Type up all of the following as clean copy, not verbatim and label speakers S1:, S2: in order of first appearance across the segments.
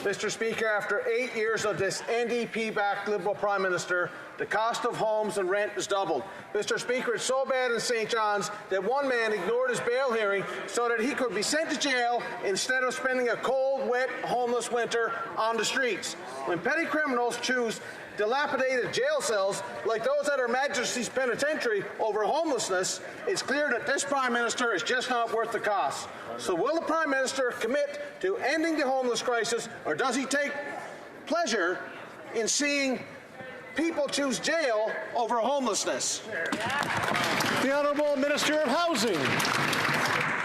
S1: Mr. Speaker, after 8 years of this NDP-backed Liberal Prime Minister, the cost of homes and rent has doubled. Mr. Speaker, it's so bad in St. John's that one man ignored his bail hearing so that he could be sent to jail instead of spending a cold, wet, homeless winter on the streets. When petty criminals choose dilapidated jail cells like those at Her Majesty's Penitentiary over homelessness, it's clear that this Prime Minister is just not worth the cost. So will the Prime Minister commit to ending the homeless crisis, or does he take pleasure in seeing people choose jail over homelessness?
S2: The Honourable Minister of Housing.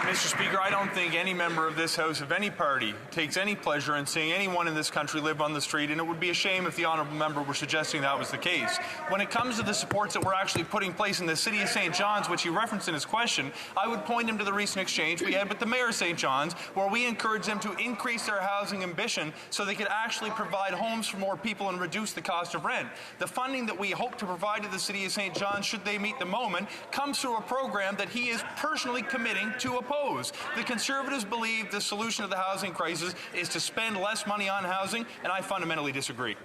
S3: Mr. Speaker, I don't think any member of this House of any party takes any pleasure in seeing anyone in this country live on the street, and it would be a shame if the honourable member were suggesting that was the case. When it comes to the supports that we're actually putting in place in the City of St. John's, which he referenced in his question, I would point him to the recent exchange we had with the Mayor of St. John's, where we encouraged them to increase their housing ambition so they could actually provide homes for more people and reduce the cost of rent. The funding that we hope to provide to the City of St. John's, should they meet the moment, comes through a program that he is personally committing to oppose. The Conservatives believe the solution to the housing crisis is to spend less money on housing, and I fundamentally disagree.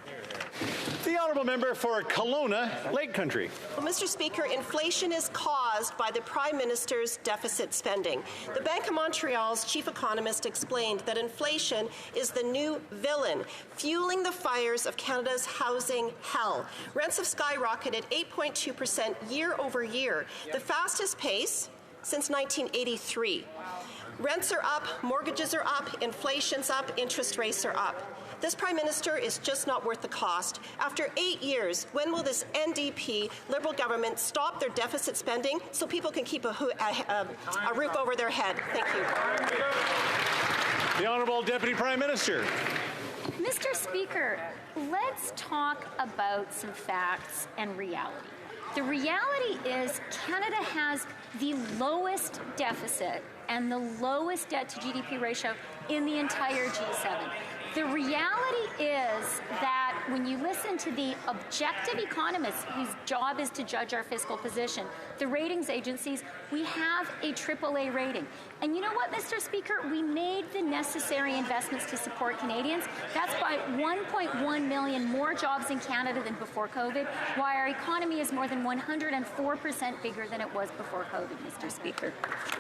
S2: The Honourable Member for Kelowna, Lake Country.
S4: Well, Mr. Speaker, inflation is caused by the Prime Minister's deficit spending. The Bank of Montreal's chief economist explained that inflation is the new villain, fueling the fires of Canada's housing hell. Rents have skyrocketed 8.2% year over year, the fastest pace since 1983. Rents are up, mortgages are up, inflation's up, interest rates are up. This Prime Minister is just not worth the cost. After 8 years, when will this NDP Liberal government stop their deficit spending so people can keep a roof over their head? Thank you.
S2: The Honourable Deputy Prime Minister.
S5: Mr. Speaker, let's talk about some facts and reality. The reality is Canada has the lowest deficit and the lowest debt to GDP ratio in the entire G7. The reality is that when you listen to the objective economists whose job is to judge our fiscal position, the ratings agencies, we have a AAA rating. And you know what, Mr. Speaker? We made the necessary investments to support Canadians. That's by 1.1 million more jobs in Canada than before COVID, while our economy is more than 104% bigger than it was before COVID, Mr. Speaker.